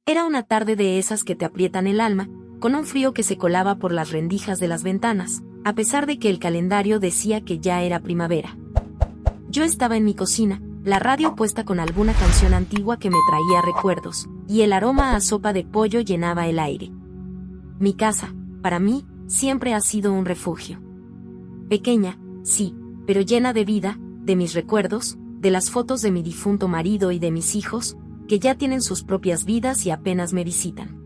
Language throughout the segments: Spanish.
Era una tarde de esas que te aprietan el alma, con un frío que se colaba por las rendijas de las ventanas, a pesar de que el calendario decía que ya era primavera. Yo estaba en mi cocina, la radio puesta con alguna canción antigua que me traía recuerdos, y el aroma a sopa de pollo llenaba el aire. Mi casa, para mí, siempre ha sido un refugio. Pequeña, sí, pero llena de vida, de mis recuerdos, de las fotos de mi difunto marido y de mis hijos, que ya tienen sus propias vidas y apenas me visitan.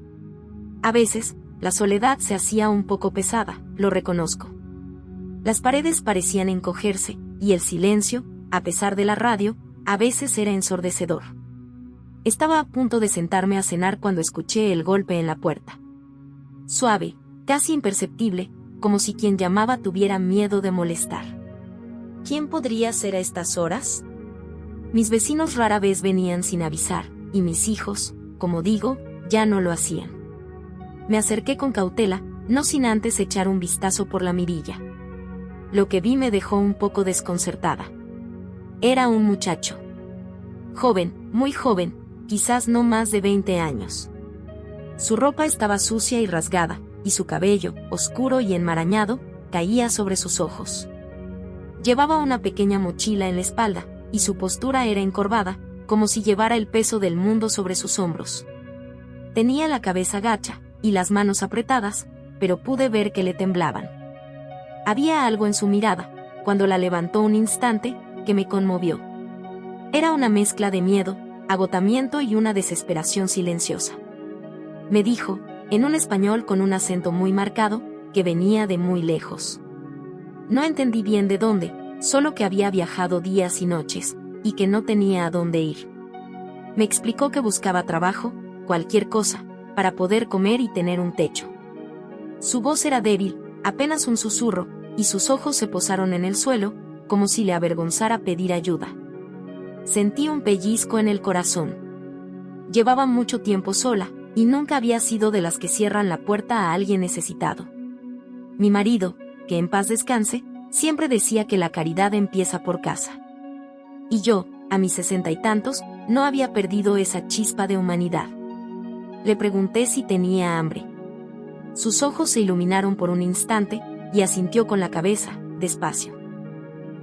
A veces, la soledad se hacía un poco pesada, lo reconozco. Las paredes parecían encogerse, y el silencio, a pesar de la radio, a veces era ensordecedor. Estaba a punto de sentarme a cenar cuando escuché el golpe en la puerta. Suave, casi imperceptible, como si quien llamaba tuviera miedo de molestar. ¿Quién podría ser a estas horas? Mis vecinos rara vez venían sin avisar, y mis hijos, como digo, ya no lo hacían. Me acerqué con cautela, no sin antes echar un vistazo por la mirilla. Lo que vi me dejó un poco desconcertada. Era un muchacho. Joven, muy joven, quizás no más de 20 años. Su ropa estaba sucia y rasgada, y su cabello, oscuro y enmarañado, caía sobre sus ojos. Llevaba una pequeña mochila en la espalda, y su postura era encorvada, como si llevara el peso del mundo sobre sus hombros. Tenía la cabeza gacha, y las manos apretadas, pero pude ver que le temblaban. Había algo en su mirada, cuando la levantó un instante, que me conmovió. Era una mezcla de miedo, agotamiento y una desesperación silenciosa. Me dijo, en un español con un acento muy marcado, que venía de muy lejos. No entendí bien de dónde, solo que había viajado días y noches, y que no tenía a dónde ir. Me explicó que buscaba trabajo, cualquier cosa, para poder comer y tener un techo. Su voz era débil, apenas un susurro, y sus ojos se posaron en el suelo, como si le avergonzara pedir ayuda. Sentí un pellizco en el corazón. Llevaba mucho tiempo sola, y nunca había sido de las que cierran la puerta a alguien necesitado. Mi marido, que en paz descanse, siempre decía que la caridad empieza por casa. Y yo, a mis 60 y tantos, no había perdido esa chispa de humanidad. Le pregunté si tenía hambre. Sus ojos se iluminaron por un instante, y asintió con la cabeza, despacio.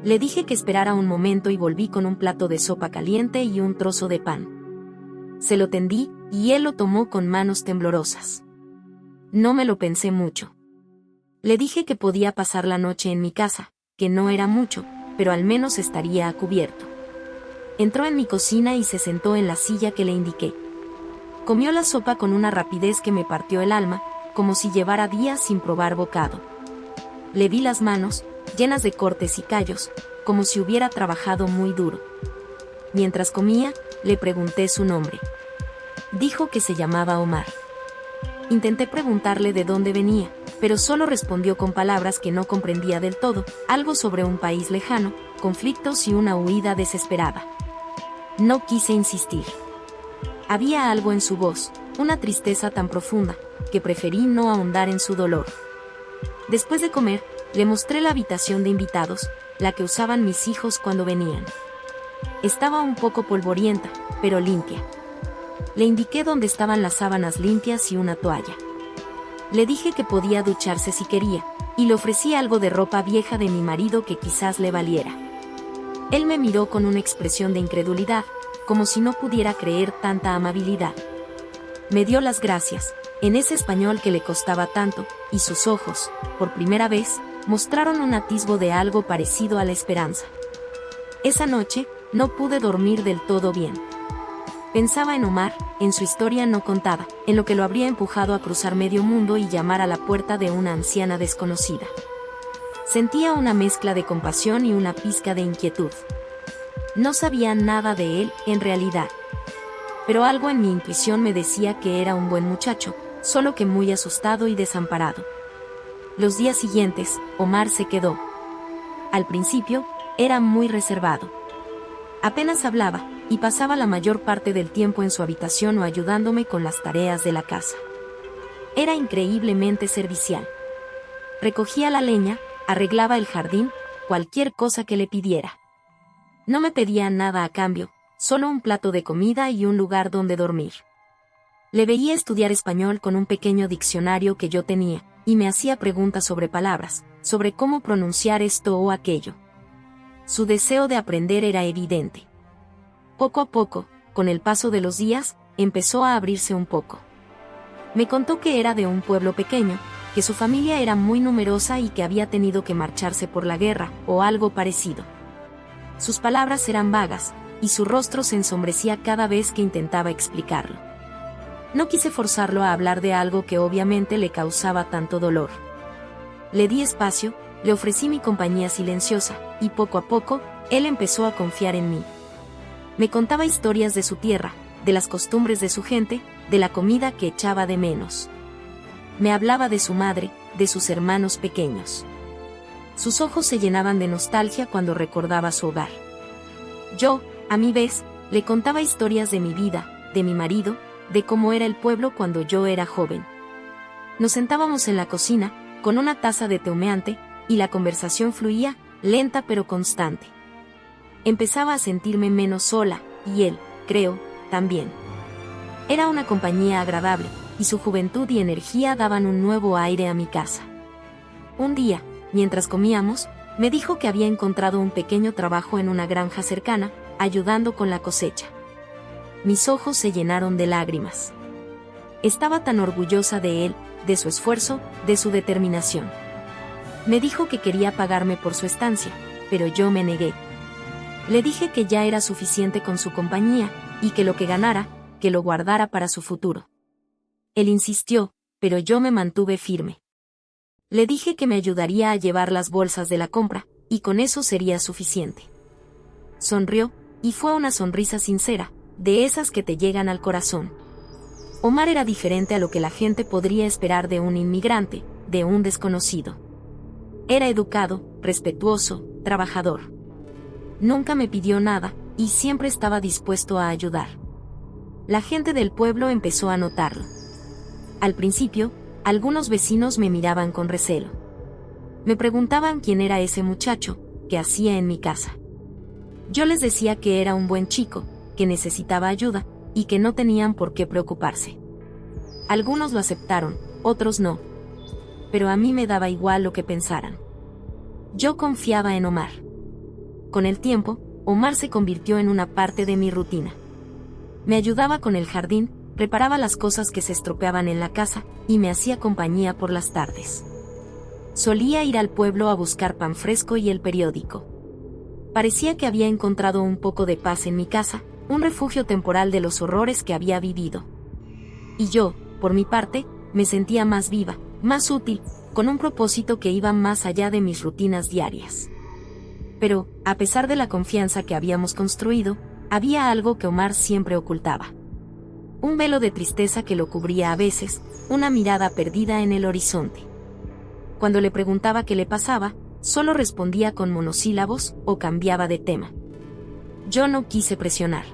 Le dije que esperara un momento y volví con un plato de sopa caliente y un trozo de pan. Se lo tendí, y él lo tomó con manos temblorosas. No me lo pensé mucho. Le dije que podía pasar la noche en mi casa, que no era mucho, pero al menos estaría a cubierto. Entró en mi cocina y se sentó en la silla que le indiqué. Comió la sopa con una rapidez que me partió el alma, como si llevara días sin probar bocado. Le vi las manos, llenas de cortes y callos, como si hubiera trabajado muy duro. Mientras comía, le pregunté su nombre. Dijo que se llamaba Omar. Intenté preguntarle de dónde venía, pero solo respondió con palabras que no comprendía del todo, algo sobre un país lejano, conflictos y una huida desesperada. No quise insistir. Había algo en su voz, una tristeza tan profunda, que preferí no ahondar en su dolor. Después de comer, le mostré la habitación de invitados, la que usaban mis hijos cuando venían. Estaba un poco polvorienta, pero limpia. Le indiqué dónde estaban las sábanas limpias y una toalla. Le dije que podía ducharse si quería, y le ofrecí algo de ropa vieja de mi marido que quizás le valiera. Él me miró con una expresión de incredulidad, como si no pudiera creer tanta amabilidad. Me dio las gracias, en ese español que le costaba tanto, y sus ojos, por primera vez, mostraron un atisbo de algo parecido a la esperanza. Esa noche, no pude dormir del todo bien. Pensaba en Omar, en su historia no contada, en lo que lo habría empujado a cruzar medio mundo y llamar a la puerta de una anciana desconocida. Sentía una mezcla de compasión y una pizca de inquietud. No sabía nada de él, en realidad. Pero algo en mi intuición me decía que era un buen muchacho, solo que muy asustado y desamparado. Los días siguientes, Omar se quedó. Al principio, era muy reservado. Apenas hablaba, y pasaba la mayor parte del tiempo en su habitación o ayudándome con las tareas de la casa. Era increíblemente servicial. Recogía la leña, arreglaba el jardín, cualquier cosa que le pidiera. No me pedía nada a cambio, solo un plato de comida y un lugar donde dormir. Le veía estudiar español con un pequeño diccionario que yo tenía, y me hacía preguntas sobre palabras, sobre cómo pronunciar esto o aquello. Su deseo de aprender era evidente. Poco a poco, con el paso de los días, empezó a abrirse un poco. Me contó que era de un pueblo pequeño, que su familia era muy numerosa y que había tenido que marcharse por la guerra, o algo parecido. Sus palabras eran vagas, y su rostro se ensombrecía cada vez que intentaba explicarlo. No quise forzarlo a hablar de algo que obviamente le causaba tanto dolor. Le di espacio, le ofrecí mi compañía silenciosa, y poco a poco, él empezó a confiar en mí. Me contaba historias de su tierra, de las costumbres de su gente, de la comida que echaba de menos. Me hablaba de su madre, de sus hermanos pequeños. Sus ojos se llenaban de nostalgia cuando recordaba su hogar. Yo, a mi vez, le contaba historias de mi vida, de mi marido, de cómo era el pueblo cuando yo era joven. Nos sentábamos en la cocina, con una taza de té humeante, y la conversación fluía, lenta pero constante. Empezaba a sentirme menos sola, y él, creo, también. Era una compañía agradable, y su juventud y energía daban un nuevo aire a mi casa. Un día, mientras comíamos, me dijo que había encontrado un pequeño trabajo en una granja cercana, ayudando con la cosecha. Mis ojos se llenaron de lágrimas. Estaba tan orgullosa de él, de su esfuerzo, de su determinación. Me dijo que quería pagarme por su estancia, pero yo me negué. Le dije que ya era suficiente con su compañía, y que lo que ganara, que lo guardara para su futuro. Él insistió, pero yo me mantuve firme. Le dije que me ayudaría a llevar las bolsas de la compra, y con eso sería suficiente. Sonrió, y fue una sonrisa sincera, de esas que te llegan al corazón. Omar era diferente a lo que la gente podría esperar de un inmigrante, de un desconocido. Era educado, respetuoso, trabajador. Nunca me pidió nada, y siempre estaba dispuesto a ayudar. La gente del pueblo empezó a notarlo. Al principio, algunos vecinos me miraban con recelo. Me preguntaban quién era ese muchacho, qué hacía en mi casa. Yo les decía que era un buen chico, que necesitaba ayuda, y que no tenían por qué preocuparse. Algunos lo aceptaron, otros no. Pero a mí me daba igual lo que pensaran. Yo confiaba en Omar. Con el tiempo, Omar se convirtió en una parte de mi rutina. Me ayudaba con el jardín, reparaba las cosas que se estropeaban en la casa, y me hacía compañía por las tardes. Solía ir al pueblo a buscar pan fresco y el periódico. Parecía que había encontrado un poco de paz en mi casa, un refugio temporal de los horrores que había vivido. Y yo, por mi parte, me sentía más viva, más útil, con un propósito que iba más allá de mis rutinas diarias. Pero, a pesar de la confianza que habíamos construido, había algo que Omar siempre ocultaba. Un velo de tristeza que lo cubría a veces, una mirada perdida en el horizonte. Cuando le preguntaba qué le pasaba, solo respondía con monosílabos o cambiaba de tema. Yo no quise presionar.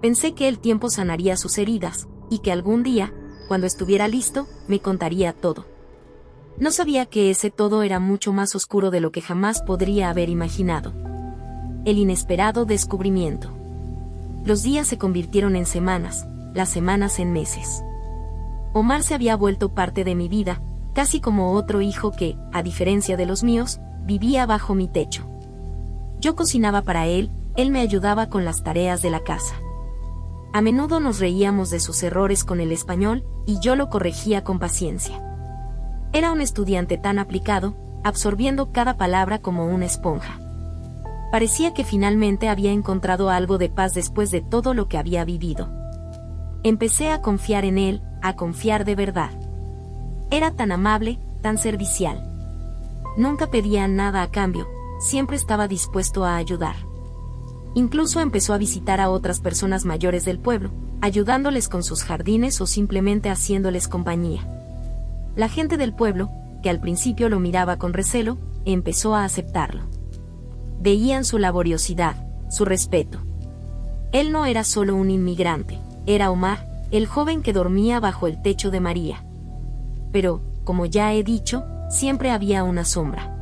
Pensé que el tiempo sanaría sus heridas, y que algún día, cuando estuviera listo, me contaría todo. No sabía que ese todo era mucho más oscuro de lo que jamás podría haber imaginado. El inesperado descubrimiento. Los días se convirtieron en semanas, las semanas en meses. Omar se había vuelto parte de mi vida, casi como otro hijo que, a diferencia de los míos, vivía bajo mi techo. Yo cocinaba para él, él me ayudaba con las tareas de la casa. A menudo nos reíamos de sus errores con el español, y yo lo corregía con paciencia. Era un estudiante tan aplicado, absorbiendo cada palabra como una esponja. Parecía que finalmente había encontrado algo de paz después de todo lo que había vivido. Empecé a confiar en él, a confiar de verdad. Era tan amable, tan servicial. Nunca pedía nada a cambio, siempre estaba dispuesto a ayudar. Incluso empezó a visitar a otras personas mayores del pueblo, ayudándoles con sus jardines o simplemente haciéndoles compañía. La gente del pueblo, que al principio lo miraba con recelo, empezó a aceptarlo. Veían su laboriosidad, su respeto. Él no era solo un inmigrante, era Omar, el joven que dormía bajo el techo de María. Pero, como ya he dicho, siempre había una sombra.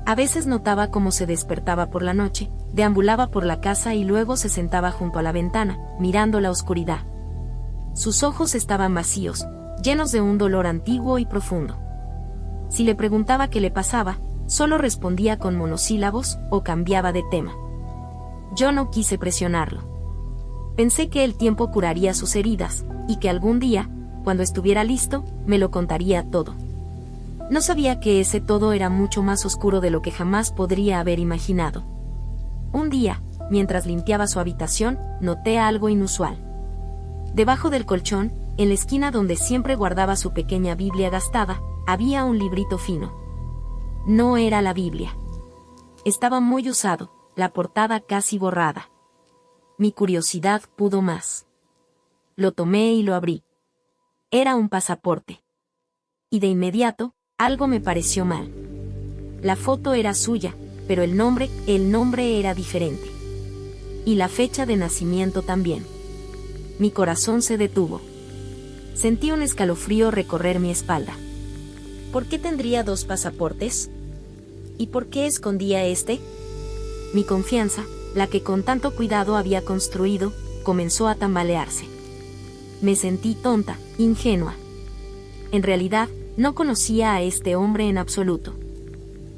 A veces notaba cómo se despertaba por la noche, deambulaba por la casa y luego se sentaba junto a la ventana, mirando la oscuridad. Sus ojos estaban vacíos, llenos de un dolor antiguo y profundo. Si le preguntaba qué le pasaba, solo respondía con monosílabos o cambiaba de tema. Yo no quise presionarlo. Pensé que el tiempo curaría sus heridas, y que algún día, cuando estuviera listo, me lo contaría todo. No sabía que ese todo era mucho más oscuro de lo que jamás podría haber imaginado. Un día, mientras limpiaba su habitación, noté algo inusual. Debajo del colchón, en la esquina donde siempre guardaba su pequeña Biblia gastada, había un librito fino. No era la Biblia. Estaba muy usado, la portada casi borrada. Mi curiosidad pudo más. Lo tomé y lo abrí. Era un pasaporte. Y de inmediato, algo me pareció mal. La foto era suya, pero el nombre era diferente. Y la fecha de nacimiento también. Mi corazón se detuvo. Sentí un escalofrío recorrer mi espalda. ¿Por qué tendría 2 pasaportes? ¿Y por qué escondía este? Mi confianza, la que con tanto cuidado había construido, comenzó a tambalearse. Me sentí tonta, ingenua. En realidad, no conocía a este hombre en absoluto.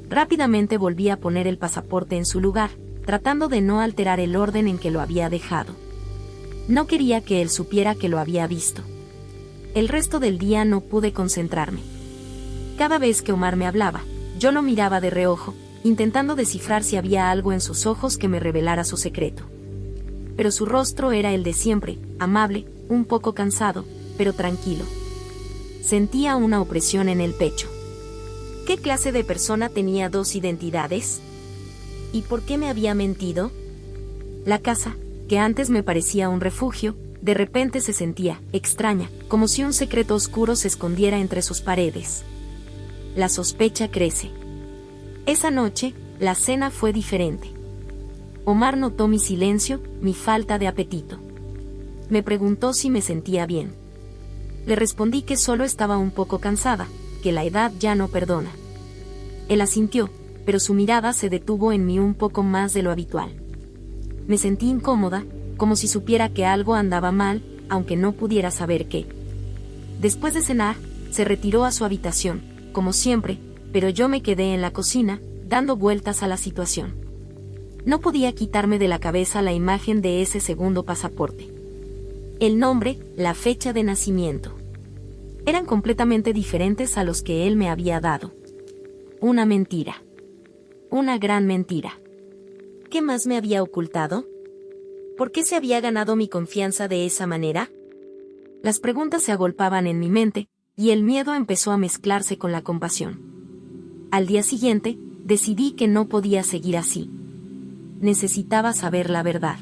Rápidamente volví a poner el pasaporte en su lugar, tratando de no alterar el orden en que lo había dejado. No quería que él supiera que lo había visto. El resto del día no pude concentrarme. Cada vez que Omar me hablaba, yo lo miraba de reojo, intentando descifrar si había algo en sus ojos que me revelara su secreto. Pero su rostro era el de siempre, amable, un poco cansado, pero tranquilo. Sentía una opresión en el pecho. ¿Qué clase de persona tenía 2 identidades? ¿Y por qué me había mentido? La casa, que antes me parecía un refugio, de repente se sentía extraña, como si un secreto oscuro se escondiera entre sus paredes. La sospecha crece. Esa noche, la cena fue diferente. Omar notó mi silencio, mi falta de apetito. Me preguntó si me sentía bien. Le respondí que solo estaba un poco cansada, que la edad ya no perdona. Él asintió, pero su mirada se detuvo en mí un poco más de lo habitual. Me sentí incómoda, como si supiera que algo andaba mal, aunque no pudiera saber qué. Después de cenar, se retiró a su habitación, como siempre, pero yo me quedé en la cocina, dando vueltas a la situación. No podía quitarme de la cabeza la imagen de ese segundo pasaporte. El nombre, la fecha de nacimiento. Eran completamente diferentes a los que él me había dado. Una mentira. Una gran mentira. ¿Qué más me había ocultado? ¿Por qué se había ganado mi confianza de esa manera? Las preguntas se agolpaban en mi mente, y el miedo empezó a mezclarse con la compasión. Al día siguiente, decidí que no podía seguir así. Necesitaba saber la verdad.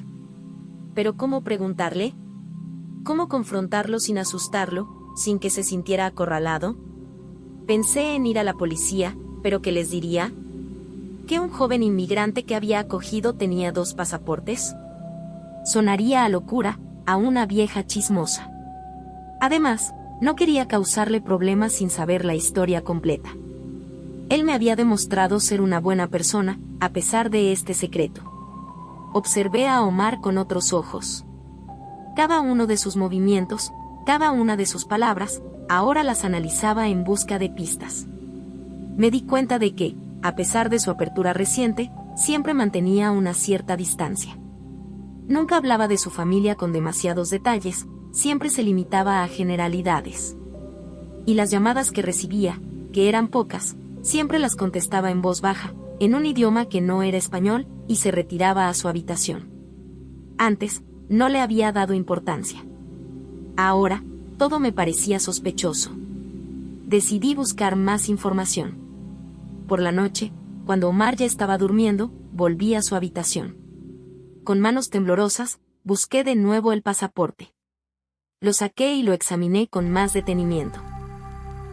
¿Pero cómo preguntarle? ¿Cómo confrontarlo sin asustarlo, sin que se sintiera acorralado? Pensé en ir a la policía, pero ¿qué les diría? ¿Que un joven inmigrante que había acogido tenía 2 pasaportes? Sonaría a locura, a una vieja chismosa. Además, no quería causarle problemas sin saber la historia completa. Él me había demostrado ser una buena persona, a pesar de este secreto. Observé a Omar con otros ojos. Cada uno de sus movimientos, cada una de sus palabras, ahora las analizaba en busca de pistas. Me di cuenta de que, a pesar de su apertura reciente, siempre mantenía una cierta distancia. Nunca hablaba de su familia con demasiados detalles, siempre se limitaba a generalidades. Y las llamadas que recibía, que eran pocas, siempre las contestaba en voz baja, en un idioma que no era español, y se retiraba a su habitación. Antes, no le había dado importancia. Ahora, todo me parecía sospechoso. Decidí buscar más información. Por la noche, cuando Omar ya estaba durmiendo, volví a su habitación. Con manos temblorosas, busqué de nuevo el pasaporte. Lo saqué y lo examiné con más detenimiento.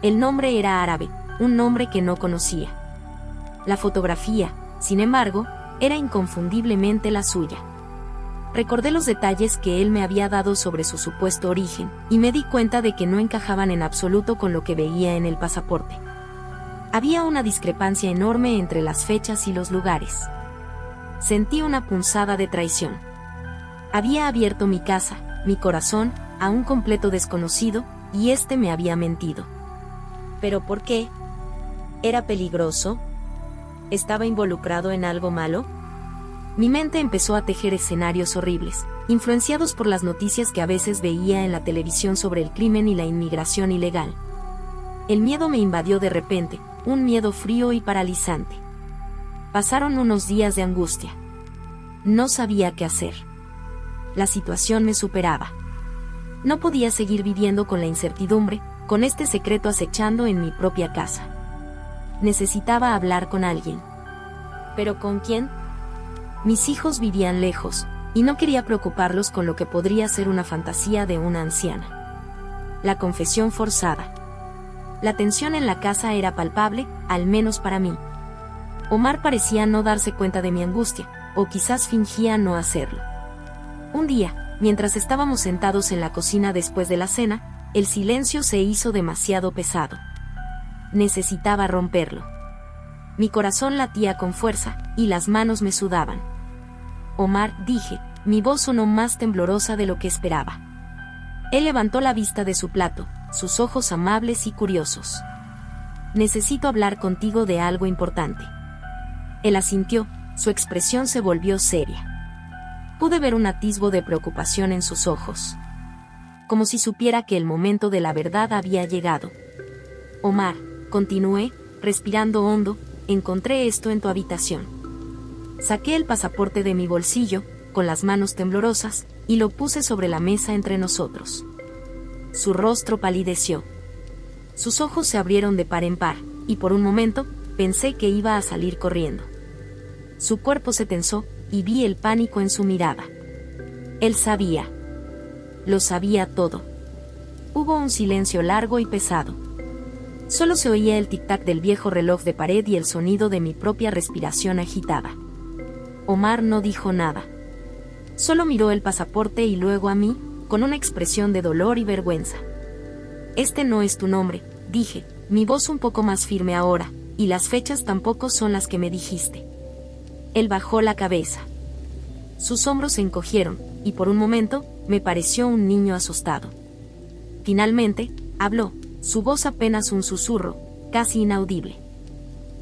El nombre era árabe, un nombre que no conocía. La fotografía, sin embargo, era inconfundiblemente la suya. Recordé los detalles que él me había dado sobre su supuesto origen, y me di cuenta de que no encajaban en absoluto con lo que veía en el pasaporte. Había una discrepancia enorme entre las fechas y los lugares. Sentí una punzada de traición. Había abierto mi casa, mi corazón, a un completo desconocido, y este me había mentido. ¿Pero por qué? ¿Era peligroso? ¿Estaba involucrado en algo malo? Mi mente empezó a tejer escenarios horribles, influenciados por las noticias que a veces veía en la televisión sobre el crimen y la inmigración ilegal. El miedo me invadió de repente, un miedo frío y paralizante. Pasaron unos días de angustia. No sabía qué hacer. La situación me superaba. No podía seguir viviendo con la incertidumbre, con este secreto acechando en mi propia casa. Necesitaba hablar con alguien. ¿Pero con quién? Mis hijos vivían lejos, y no quería preocuparlos con lo que podría ser una fantasía de una anciana. La confesión forzada. La tensión en la casa era palpable, al menos para mí. Omar parecía no darse cuenta de mi angustia, o quizás fingía no hacerlo. Un día, mientras estábamos sentados en la cocina después de la cena, el silencio se hizo demasiado pesado. Necesitaba romperlo. Mi corazón latía con fuerza, y las manos me sudaban. Omar, dije, mi voz sonó más temblorosa de lo que esperaba. Él levantó la vista de su plato, sus ojos amables y curiosos. Necesito hablar contigo de algo importante. Él asintió, su expresión se volvió seria. Pude ver un atisbo de preocupación en sus ojos. Como si supiera que el momento de la verdad había llegado. Omar, continué, respirando hondo, encontré esto en tu habitación. Saqué el pasaporte de mi bolsillo, con las manos temblorosas, y lo puse sobre la mesa entre nosotros. Su rostro palideció. Sus ojos se abrieron de par en par, y por un momento, pensé que iba a salir corriendo. Su cuerpo se tensó, y vi el pánico en su mirada. Él sabía. Lo sabía todo. Hubo un silencio largo y pesado. Solo se oía el tic-tac del viejo reloj de pared y el sonido de mi propia respiración agitada. Omar no dijo nada. Solo miró el pasaporte y luego a mí, con una expresión de dolor y vergüenza. Este no es tu nombre, dije, mi voz un poco más firme ahora, y las fechas tampoco son las que me dijiste. Él bajó la cabeza. Sus hombros se encogieron, y por un momento, me pareció un niño asustado. Finalmente, habló, su voz apenas un susurro, casi inaudible.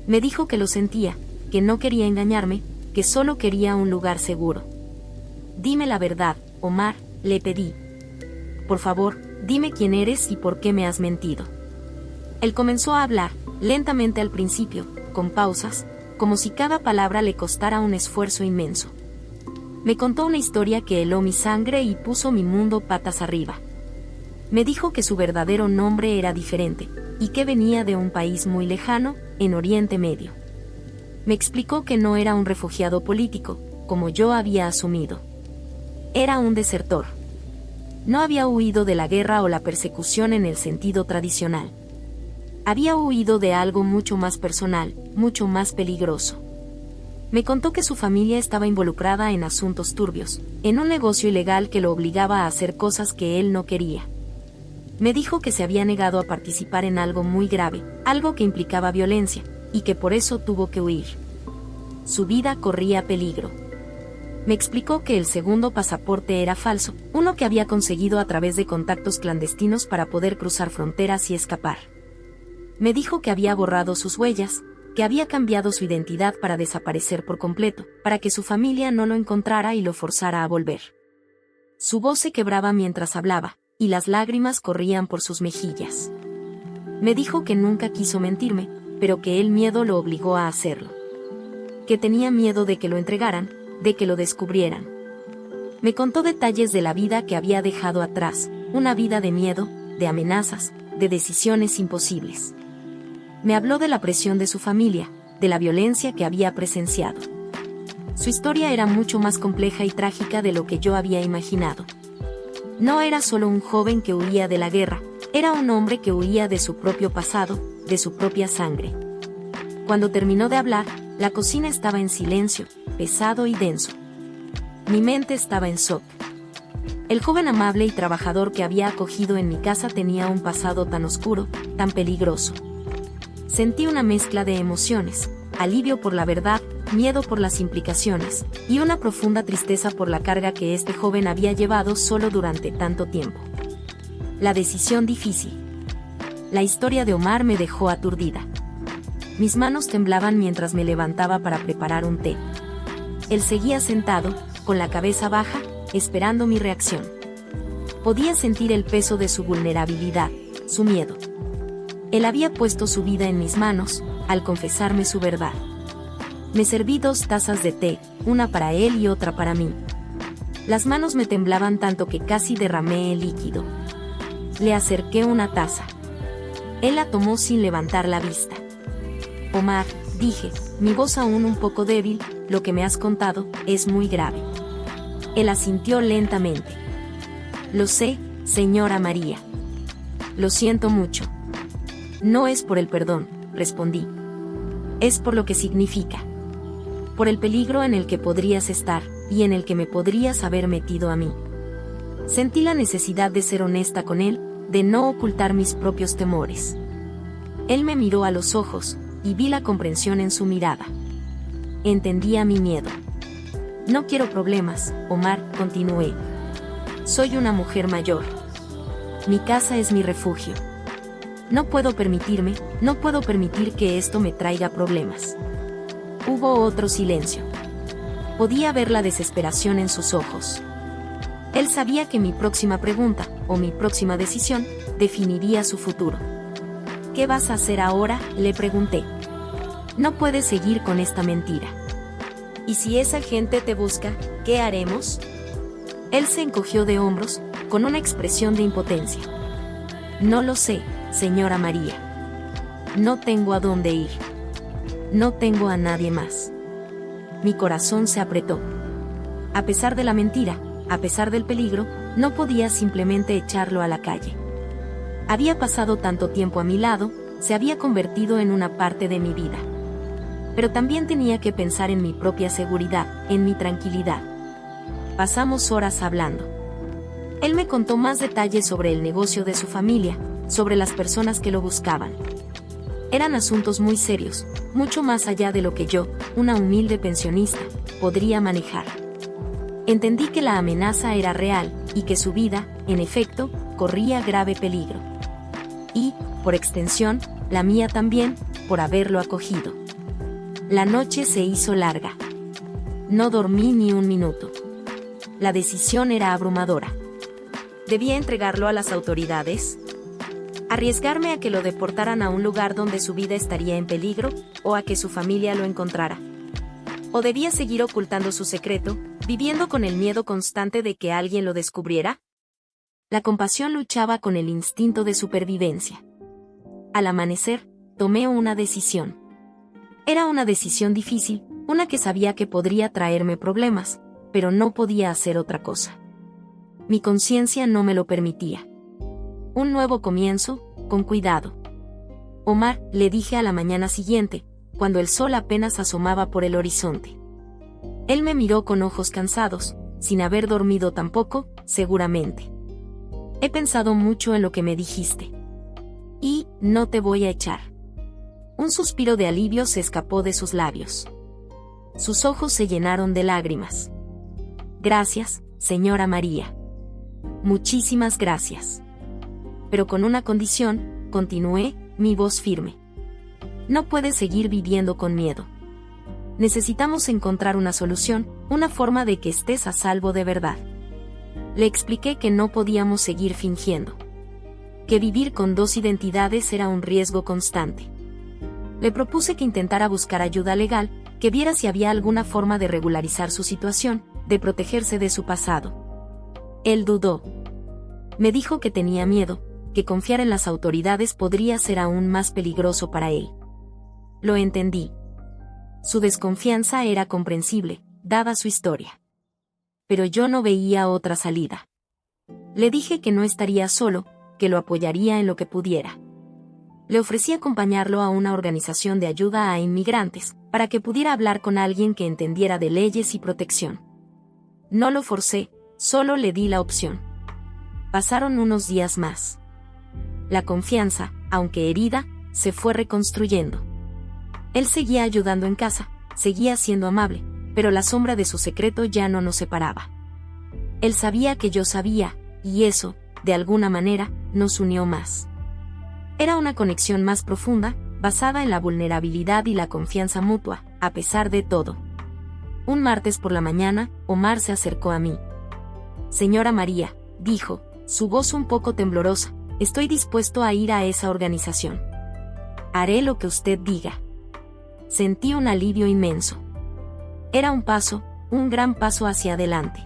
Me dijo que lo sentía, que no quería engañarme, que solo quería un lugar seguro. Dime la verdad, Omar, le pedí. Por favor, dime quién eres y por qué me has mentido. Él comenzó a hablar, lentamente al principio, con pausas, como si cada palabra le costara un esfuerzo inmenso. Me contó una historia que heló mi sangre y puso mi mundo patas arriba. Me dijo que su verdadero nombre era diferente, y que venía de un país muy lejano, en Oriente Medio. Me explicó que no era un refugiado político, como yo había asumido. Era un desertor. No había huido de la guerra o la persecución en el sentido tradicional. Había huido de algo mucho más personal, mucho más peligroso. Me contó que su familia estaba involucrada en asuntos turbios, en un negocio ilegal que lo obligaba a hacer cosas que él no quería. Me dijo que se había negado a participar en algo muy grave, algo que implicaba violencia, y que por eso tuvo que huir. Su vida corría peligro. Me explicó que el segundo pasaporte era falso, uno que había conseguido a través de contactos clandestinos para poder cruzar fronteras y escapar. Me dijo que había borrado sus huellas, que había cambiado su identidad para desaparecer por completo, para que su familia no lo encontrara y lo forzara a volver. Su voz se quebraba mientras hablaba, y las lágrimas corrían por sus mejillas. Me dijo que nunca quiso mentirme, pero que el miedo lo obligó a hacerlo. Que tenía miedo de que lo entregaran, de que lo descubrieran. Me contó detalles de la vida que había dejado atrás, una vida de miedo, de amenazas, de decisiones imposibles. Me habló de la presión de su familia, de la violencia que había presenciado. Su historia era mucho más compleja y trágica de lo que yo había imaginado. No era solo un joven que huía de la guerra, era un hombre que huía de su propio pasado, de su propia sangre. Cuando terminó de hablar, la cocina estaba en silencio, pesado y denso. Mi mente estaba en shock. El joven amable y trabajador que había acogido en mi casa tenía un pasado tan oscuro, tan peligroso. Sentí una mezcla de emociones, alivio por la verdad, miedo por las implicaciones, y una profunda tristeza por la carga que este joven había llevado solo durante tanto tiempo. La decisión difícil. La historia de Omar me dejó aturdida. Mis manos temblaban mientras me levantaba para preparar un té. Él seguía sentado, con la cabeza baja, esperando mi reacción. Podía sentir el peso de su vulnerabilidad, su miedo. Él había puesto su vida en mis manos, al confesarme su verdad. Me serví 2 tazas de té, una para él y otra para mí. Las manos me temblaban tanto que casi derramé el líquido. Le acerqué una taza. Él la tomó sin levantar la vista. Omar, dije, mi voz aún un poco débil, lo que me has contado es muy grave. Él asintió lentamente. Lo sé, señora María. Lo siento mucho. No es por el perdón, respondí. Es por lo que significa. Por el peligro en el que podrías estar, y en el que me podrías haber metido a mí. Sentí la necesidad de ser honesta con él, de no ocultar mis propios temores. Él me miró a los ojos, y vi la comprensión en su mirada. Entendía mi miedo. No quiero problemas, Omar, continué. Soy una mujer mayor. Mi casa es mi refugio. No puedo permitir que esto me traiga problemas. Hubo otro silencio. Podía ver la desesperación en sus ojos. Él sabía que mi próxima pregunta, o mi próxima decisión, definiría su futuro. ¿Qué vas a hacer ahora?, le pregunté. No puedes seguir con esta mentira. ¿Y si esa gente te busca, qué haremos? Él se encogió de hombros, con una expresión de impotencia. No lo sé, señora María. No tengo a dónde ir. No tengo a nadie más. Mi corazón se apretó. A pesar de la mentira, a pesar del peligro, no podía simplemente echarlo a la calle. Había pasado tanto tiempo a mi lado, se había convertido en una parte de mi vida. Pero también tenía que pensar en mi propia seguridad, en mi tranquilidad. Pasamos horas hablando. Él me contó más detalles sobre el negocio de su familia, sobre las personas que lo buscaban. Eran asuntos muy serios, mucho más allá de lo que yo, una humilde pensionista, podría manejar. Entendí que la amenaza era real, y que su vida, en efecto, corría grave peligro. Y, por extensión, la mía también, por haberlo acogido. La noche se hizo larga. No dormí ni un minuto. La decisión era abrumadora. ¿Debía entregarlo a las autoridades? ¿Arriesgarme a que lo deportaran a un lugar donde su vida estaría en peligro, o a que su familia lo encontrara? ¿O debía seguir ocultando su secreto, viviendo con el miedo constante de que alguien lo descubriera? La compasión luchaba con el instinto de supervivencia. Al amanecer, tomé una decisión. Era una decisión difícil, una que sabía que podría traerme problemas, pero no podía hacer otra cosa. Mi conciencia no me lo permitía. Un nuevo comienzo, con cuidado. Omar, le dije a la mañana siguiente, cuando el sol apenas asomaba por el horizonte. Él me miró con ojos cansados, sin haber dormido tampoco, seguramente. He pensado mucho en lo que me dijiste. Y, no te voy a echar. Un suspiro de alivio se escapó de sus labios. Sus ojos se llenaron de lágrimas. Gracias, señora María. Muchísimas gracias. Pero con una condición, continué, mi voz firme. No puedes seguir viviendo con miedo. Necesitamos encontrar una solución, una forma de que estés a salvo de verdad. Le expliqué que no podíamos seguir fingiendo. Que vivir con 2 identidades era un riesgo constante. Le propuse que intentara buscar ayuda legal, que viera si había alguna forma de regularizar su situación, de protegerse de su pasado. Él dudó. Me dijo que tenía miedo, que confiar en las autoridades podría ser aún más peligroso para él. Lo entendí. Su desconfianza era comprensible, dada su historia. Pero yo no veía otra salida. Le dije que no estaría solo, que lo apoyaría en lo que pudiera. Le ofrecí acompañarlo a una organización de ayuda a inmigrantes, para que pudiera hablar con alguien que entendiera de leyes y protección. No lo forcé, solo le di la opción. Pasaron unos días más. La confianza, aunque herida, se fue reconstruyendo. Él seguía ayudando en casa, seguía siendo amable, pero la sombra de su secreto ya no nos separaba. Él sabía que yo sabía, y eso, de alguna manera, nos unió más. Era una conexión más profunda, basada en la vulnerabilidad y la confianza mutua, a pesar de todo. Un martes por la mañana, Omar se acercó a mí. «Señora María», dijo, su voz un poco temblorosa, «estoy dispuesto a ir a esa organización. Haré lo que usted diga». Sentí un alivio inmenso. Era un gran paso hacia adelante.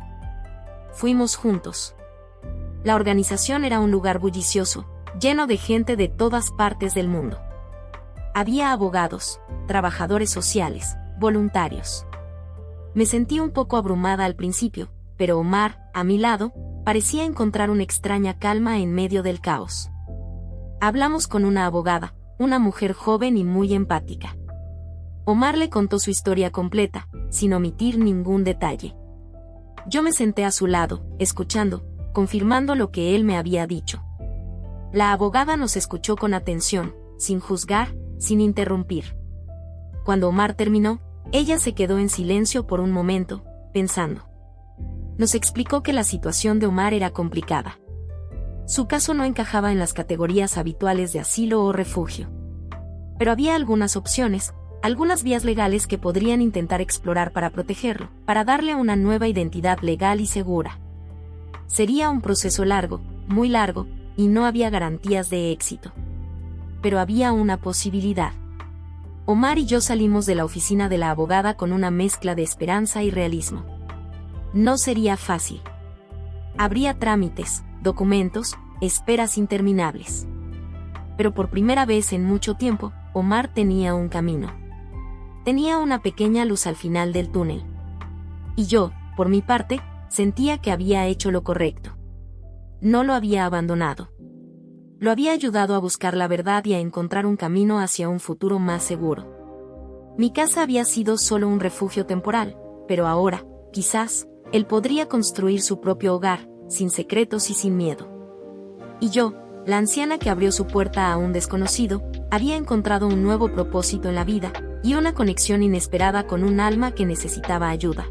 Fuimos juntos. La organización era un lugar bullicioso, lleno de gente de todas partes del mundo. Había abogados, trabajadores sociales, voluntarios. Me sentí un poco abrumada al principio, pero Omar, a mi lado, parecía encontrar una extraña calma en medio del caos. Hablamos con una abogada, una mujer joven y muy empática. Omar le contó su historia completa, sin omitir ningún detalle. Yo me senté a su lado, escuchando, confirmando lo que él me había dicho. La abogada nos escuchó con atención, sin juzgar, sin interrumpir. Cuando Omar terminó, ella se quedó en silencio por un momento, pensando. Nos explicó que la situación de Omar era complicada. Su caso no encajaba en las categorías habituales de asilo o refugio. Pero había algunas opciones, algunas vías legales que podrían intentar explorar para protegerlo, para darle una nueva identidad legal y segura. Sería un proceso largo, muy largo, y no había garantías de éxito. Pero había una posibilidad. Omar y yo salimos de la oficina de la abogada con una mezcla de esperanza y realismo. No sería fácil. Habría trámites, documentos, esperas interminables. Pero por primera vez en mucho tiempo, Omar tenía un camino. Tenía una pequeña luz al final del túnel. Y yo, por mi parte, sentía que había hecho lo correcto. No lo había abandonado. Lo había ayudado a buscar la verdad y a encontrar un camino hacia un futuro más seguro. Mi casa había sido solo un refugio temporal, pero ahora, quizás, él podría construir su propio hogar, sin secretos y sin miedo. Y yo, la anciana que abrió su puerta a un desconocido, había encontrado un nuevo propósito en la vida, y una conexión inesperada con un alma que necesitaba ayuda.